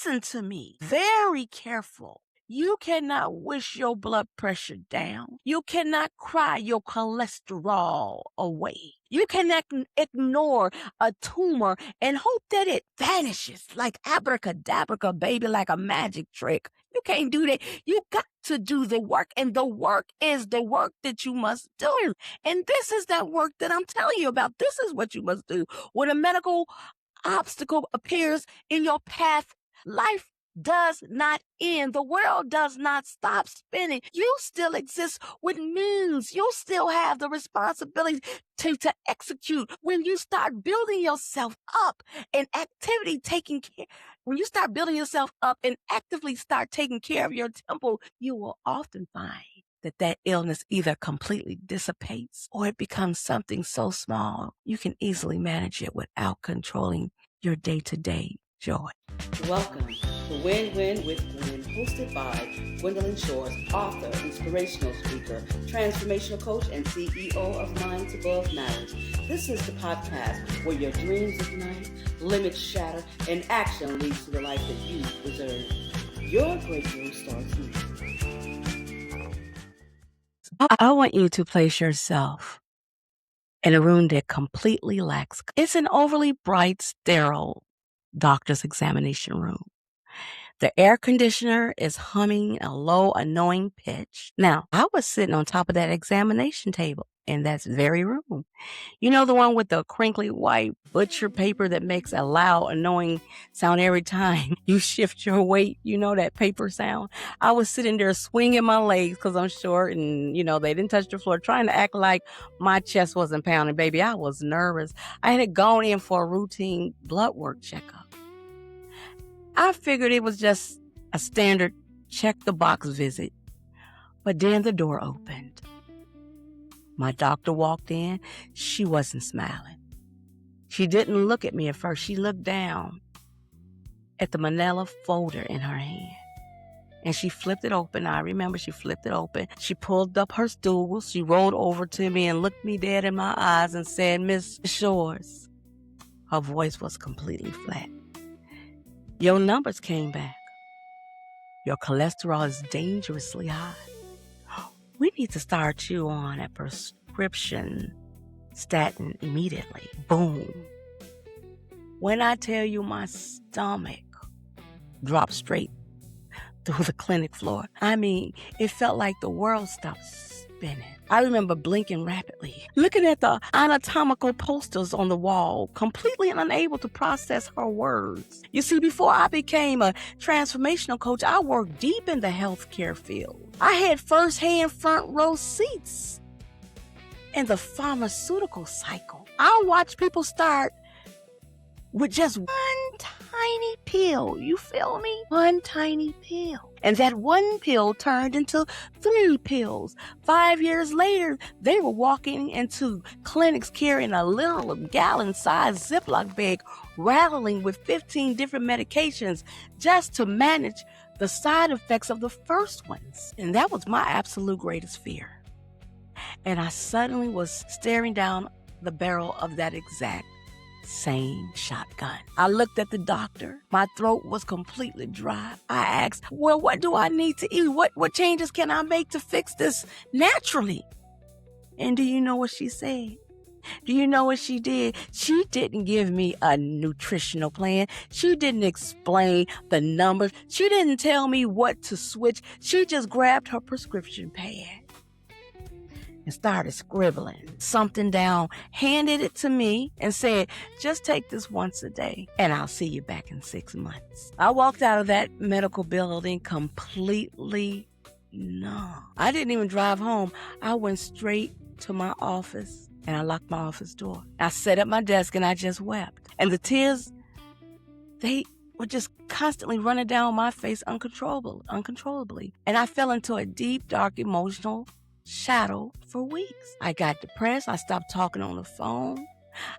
listen to me very careful. You cannot wish your blood pressure down. You cannot cry your cholesterol away. You cannot ignore a tumor and hope that it vanishes like abracadabra, baby, like a magic trick. You can't do that. You got to do the work, and the work is the work that you must do. And this is that work that I'm telling you about. This is what you must do. When a medical obstacle appears in your path, life does not end. The world does not stop spinning. You still exist with means. You still have the responsibility to execute. When you start building yourself up and activity taking care, when you start building yourself up and actively start taking care of your temple, you will often find that illness either completely dissipates or it becomes something so small you can easily manage it without controlling your day-to-day joy. Welcome to Win-Win with Gwen, hosted by Gwendolyn Shores, author, inspirational speaker, transformational coach, and CEO of Minds Above Matters. This is the podcast where your dreams ignite, limits shatter, and action leads to the life that you deserve. Your breakthrough starts now. I want you to place yourself in a room that completely lacks. It's an overly bright, sterile doctor's examination room. The air conditioner is humming a low, annoying pitch. Now, I was sitting on top of that examination table in that very room. You know, the one with the crinkly white butcher paper that makes a loud, annoying sound every time you shift your weight. You know, that paper sound. I was sitting there swinging my legs because I'm short and, they didn't touch the floor, trying to act like my chest wasn't pounding. Baby, I was nervous. I had gone in for a routine blood work checkup. I figured it was just a standard check-the-box visit. But then the door opened. My doctor walked in. She wasn't smiling. She didn't look at me at first. She looked down at the manila folder in her hand. And she flipped it open. I remember she flipped it open. She pulled up her stool. She rolled over to me and looked me dead in my eyes and said, "Miss Shores." Her voice was completely flat. "Your numbers came back. Your cholesterol is dangerously high. We need to start you on a prescription statin immediately." Boom. When I tell you my stomach dropped straight through the clinic floor, it felt like the world stopped spinning. I remember blinking rapidly, looking at the anatomical posters on the wall, completely unable to process her words. You see, before I became a transformational coach, I worked deep in the healthcare field. I had first-hand front row seats in the pharmaceutical cycle. I watched people start with just one tiny pill. You feel me? One tiny pill. And that one pill turned into 3 pills. 5 years later, they were walking into clinics carrying a little gallon-sized Ziploc bag, rattling with 15 different medications just to manage the side effects of the first ones. And that was my absolute greatest fear. And I suddenly was staring down the barrel of that exact same shotgun. I looked at the doctor. My throat was completely dry. I asked, "Well, what do I need to eat? What changes can I make to fix this naturally?" And do you know what she said? Do you know what she did? She didn't give me a nutritional plan. She didn't explain the numbers. She didn't tell me what to switch. She just grabbed her prescription pad and started scribbling something down, handed it to me, and said, "Just take this once a day, and I'll see you back in 6 months." I walked out of that medical building completely numb. I didn't even drive home. I went straight to my office, and I locked my office door. I sat at my desk, and I just wept. And the tears, they were just constantly running down my face uncontrollably. And I fell into a deep, dark, emotional shadow for weeks. I got depressed. I stopped talking on the phone.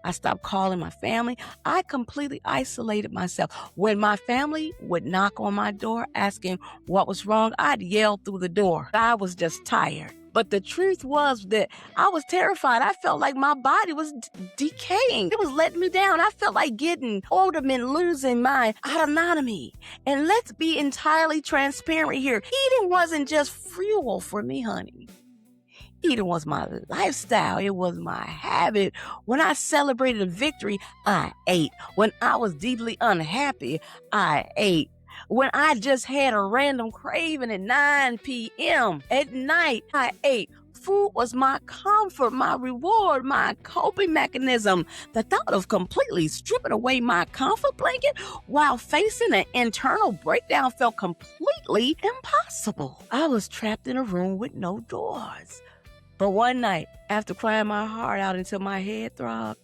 I stopped calling my family. I completely isolated myself. When my family would knock on my door asking what was wrong, I'd yell through the door. I was just tired. But the truth was that I was terrified. I felt like my body was decaying. It was letting me down. I felt like getting older and losing my autonomy. And let's be entirely transparent here. Eating wasn't just fuel for me, honey. Eating was my lifestyle. It was my habit. When I celebrated a victory, I ate. When I was deeply unhappy, I ate. When I just had a random craving at 9 p.m. at night, I ate. Food was my comfort, my reward, my coping mechanism. The thought of completely stripping away my comfort blanket while facing an internal breakdown felt completely impossible. I was trapped in a room with no doors. But one night, after crying my heart out until my head throbbed,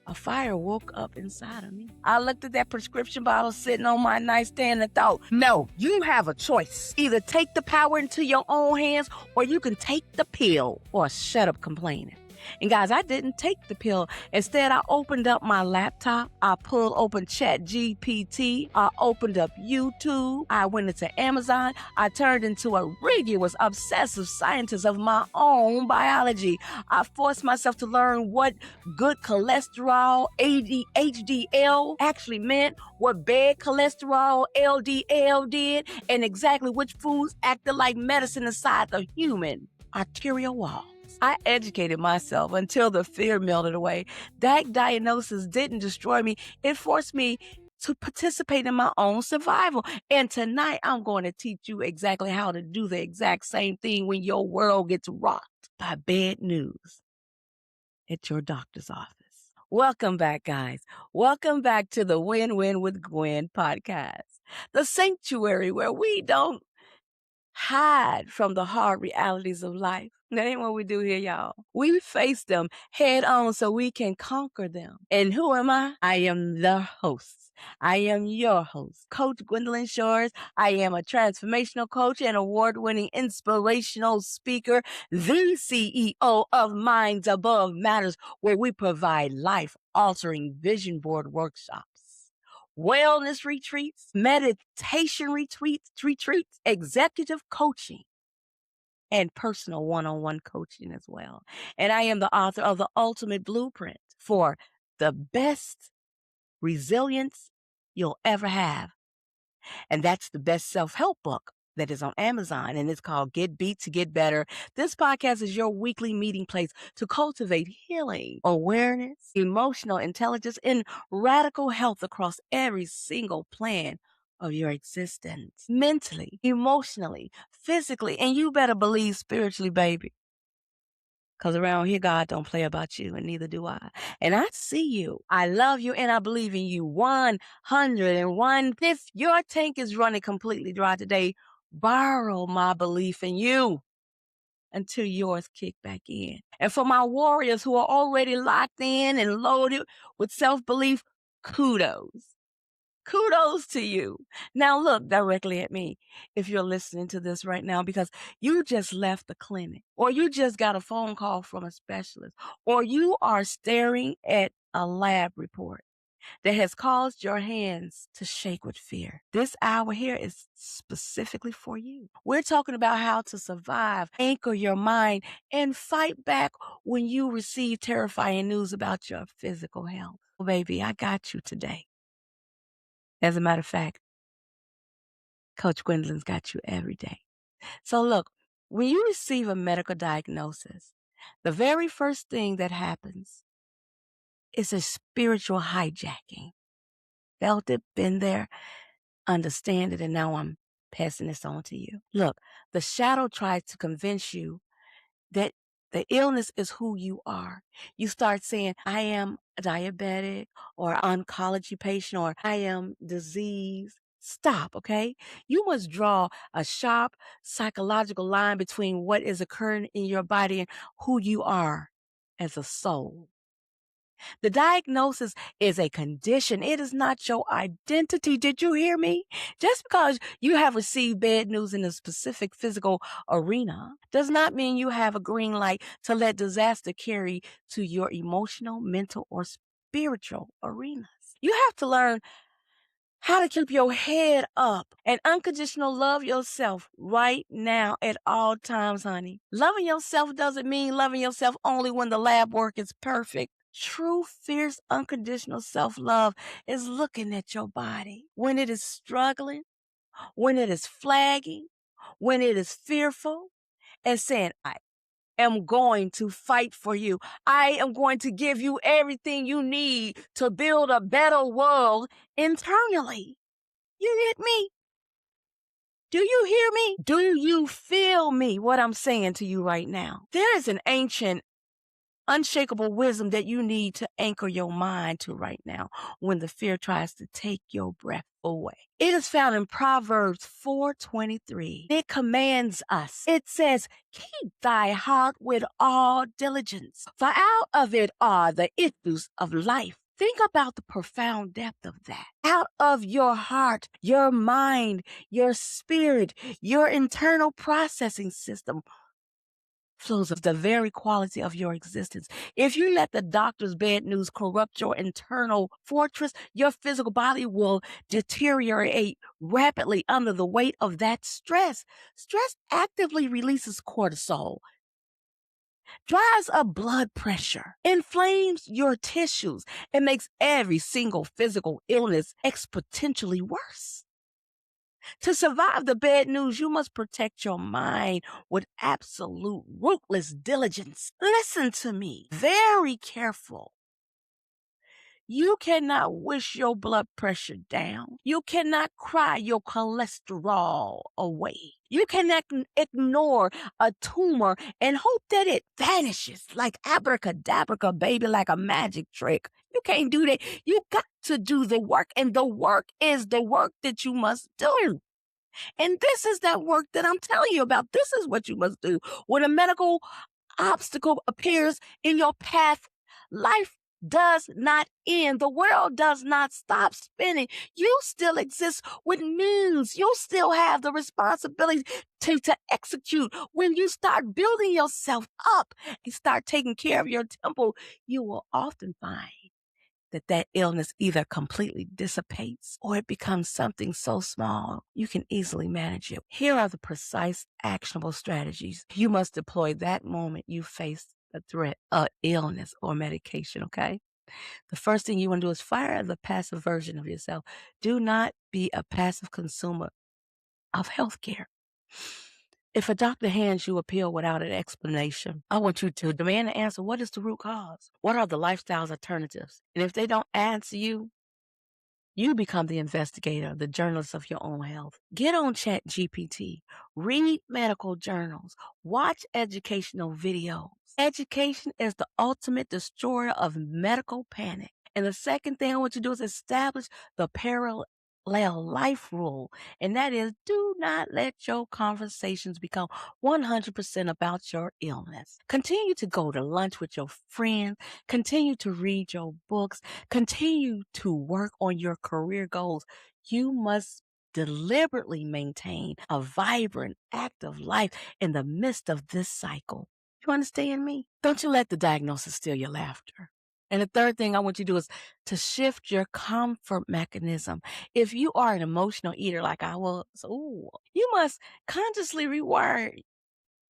a fire woke up inside of me. I looked at that prescription bottle sitting on my nightstand and thought, no, you have a choice. Either take the power into your own hands or you can take the pill or shut up complaining. And guys, I didn't take the pill. Instead, I opened up my laptop. I pulled open ChatGPT. I opened up YouTube. I went into Amazon. I turned into a rigorous, obsessive scientist of my own biology. I forced myself to learn what good cholesterol, HDL, actually meant, what bad cholesterol, LDL, did, and exactly which foods acted like medicine inside the human arterial wall. I educated myself until the fear melted away. That diagnosis didn't destroy me. It forced me to participate in my own survival. And tonight, I'm going to teach you exactly how to do the exact same thing when your world gets rocked by bad news at your doctor's office. Welcome back, guys. Welcome back to the Win-Win with Gwen podcast, the sanctuary where we don't hide from the hard realities of life. That ain't what we do here, y'all. We face them head on so we can conquer them. And who am I? I am the host. I am your host, Coach Gwendolyn Shores. I am a transformational coach and award-winning inspirational speaker, the CEO of Minds Above Matters, where we provide life-altering vision board workshops, wellness retreats, meditation retreats, executive coaching, and personal one-on-one coaching as well. And I am the author of the ultimate blueprint for the best resilience you'll ever have. And that's the best self-help book that is on Amazon, and it's called Get Beat to Get Better. This podcast is your weekly meeting place to cultivate healing, awareness, emotional intelligence, and radical health across every single plan of your existence, mentally, emotionally, physically, and you better believe spiritually, baby. Because around here, God don't play about you, and neither do I. And I see you. I love you, and I believe in you. 101. If your tank is running completely dry today, borrow my belief in you until yours kick back in. And for my warriors who are already locked in and loaded with self-belief, kudos. Kudos to you. Now look directly at me if you're listening to this right now, because you just left the clinic, or you just got a phone call from a specialist, or you are staring at a lab report that has caused your hands to shake with fear. This hour here is specifically for you. We're talking about how to survive, anchor your mind, and fight back when you receive terrifying news about your physical health. Well, baby, I got you today. As a matter of fact, Coach Gwendolyn's got you every day. So look, when you receive a medical diagnosis, the very first thing that happens is a spiritual hijacking. Felt it, been there, understand it, and now I'm passing this on to you. Look, the shadow tries to convince you that the illness is who you are. You start saying, I am a diabetic or oncology patient, or I am diseased. Stop, okay? You must draw a sharp psychological line between what is occurring in your body and who you are as a soul. The diagnosis is a condition. It is not your identity. Did you hear me? Just because you have received bad news in a specific physical arena does not mean you have a green light to let disaster carry to your emotional, mental, or spiritual arenas. You have to learn how to keep your head up, and unconditional love yourself right now at all times, honey. Loving yourself doesn't mean loving yourself only when the lab work is perfect. True, fierce, unconditional self love is looking at your body when it is struggling, when it is flagging, when it is fearful, and saying, I am going to fight for you. I am going to give you everything you need to build a better world internally. You get me? Do you hear me? Do you feel me, what I'm saying to you right now? There is an ancient, unshakable wisdom that you need to anchor your mind to right now when the fear tries to take your breath away. It is found in Proverbs 4:23. It commands us. It says, keep thy heart with all diligence, for out of it are the issues of life. Think about the profound depth of that. Out of your heart, your mind, your spirit, your internal processing system flows of the very quality of your existence. If you let the doctor's bad news corrupt your internal fortress, your physical body will deteriorate rapidly under the weight of that stress. Stress actively releases cortisol, drives up blood pressure, inflames your tissues, and makes every single physical illness exponentially worse. To survive the bad news, you must protect your mind with absolute ruthless diligence. Listen to me, very careful. You cannot wish your blood pressure down. You cannot cry your cholesterol away. You cannot ignore a tumor and hope that it vanishes like abracadabra, baby, like a magic trick. You can't do that. You got to do the work, and the work is the work that you must do. And this is that work that I'm telling you about. This is what you must do. When a medical obstacle appears in your path, life does not end. The world does not stop spinning. You still exist with means. You still have the responsibility to execute. When you start building yourself up and start taking care of your temple, you will often find that illness either completely dissipates or it becomes something so small you can easily manage it. Here are the precise, actionable strategies you must deploy that moment you face a threat, illness, or medication, okay? The first thing you want to do is fire the passive version of yourself. Do not be a passive consumer of healthcare. If a doctor hands you a pill without an explanation, I want you to demand an answer. What is the root cause? What are the lifestyles alternatives? And if they don't answer you, you become the investigator, the journalist of your own health. Get on ChatGPT, read medical journals, watch educational videos. Education is the ultimate destroyer of medical panic. And the second thing I want you to do is establish the parallel life rule. And that is, do not let your conversations become 100% about your illness. Continue to go to lunch with your friends. Continue to read your books. Continue to work on your career goals. You must deliberately maintain a vibrant, active life in the midst of this cycle. You understand me? Don't you let the diagnosis steal your laughter. And the third thing I want you to do is to shift your comfort mechanism. If you are an emotional eater like I was, you must consciously rewire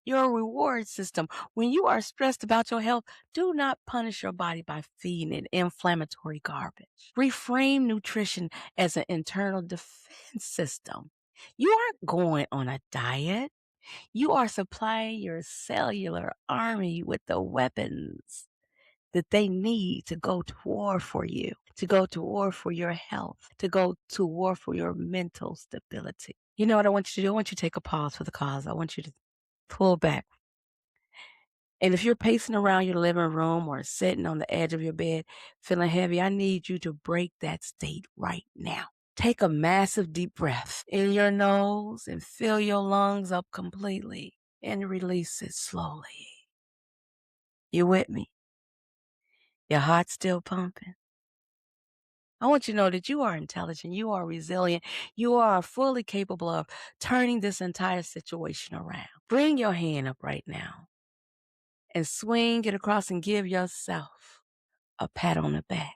your reward system. When you are stressed about your health, do not punish your body by feeding it inflammatory garbage. Reframe nutrition as an internal defense system. You aren't going on a diet. You are supplying your cellular army with the weapons that they need to go to war for you, to go to war for your health, to go to war for your mental stability. You know what I want you to do? I want you to take a pause for the cause. I want you to pull back. And if you're pacing around your living room or sitting on the edge of your bed feeling heavy, I need you to break that state right now. Take a massive deep breath in your nose and fill your lungs up completely and release it slowly. You with me? Your heart's still pumping? I want you to know that you are intelligent, you are resilient, you are fully capable of turning this entire situation around. Bring your hand up right now and swing it across and give yourself a pat on the back.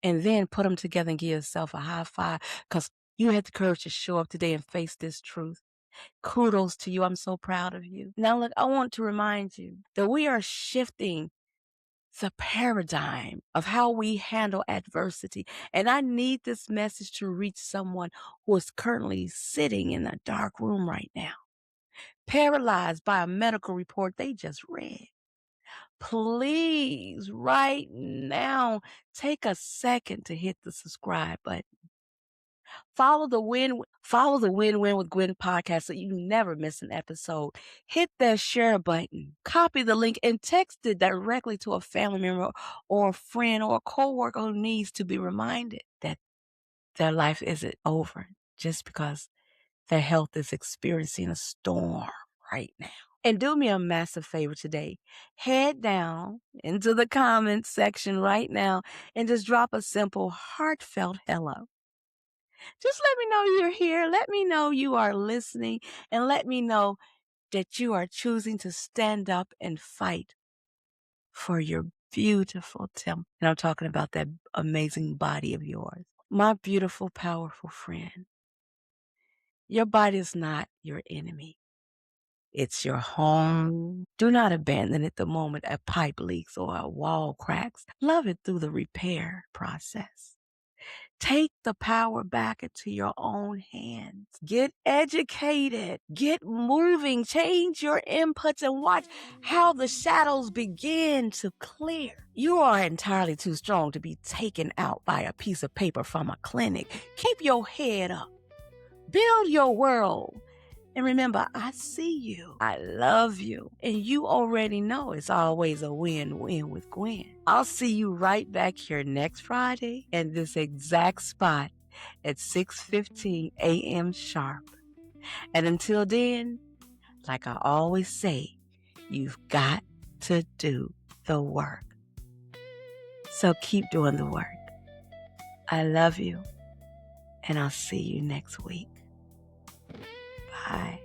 and then put them together and give yourself a high five because you had the courage to show up today and face this truth. Kudos to you. I'm so proud of you. Now, look, I want to remind you that we are shifting the paradigm of how we handle adversity. And I need this message to reach someone who is currently sitting in a dark room right now, paralyzed by a medical report they just read. Please, right now, take a second to hit the subscribe button. Follow the Win-Win with Gwen podcast so you never miss an episode. Hit that share button, copy the link, and text it directly to a family member or a friend or a coworker who needs to be reminded that their life isn't over just because their health is experiencing a storm right now. And do me a massive favor today. Head down into the comments section right now and just drop a simple, heartfelt hello. Just let me know you're here. Let me know you are listening. And let me know that you are choosing to stand up and fight for your beautiful temple. And I'm talking about that amazing body of yours. My beautiful, powerful friend. Your body is not your enemy. It's your home. Do not abandon it the moment a pipe leaks or a wall cracks. Love it through the repair process. Take the power back into your own hands. Get educated. Get moving. Change your inputs and watch how the shadows begin to clear. You are entirely too strong to be taken out by a piece of paper from a clinic. Keep your head up. Build your world. And remember, I see you. I love you. And you already know it's always a win-win with Gwen. I'll see you right back here next Friday in this exact spot at 6:15 a.m. sharp. And until then, like I always say, you've got to do the work. So keep doing the work. I love you. And I'll see you next week. Bye.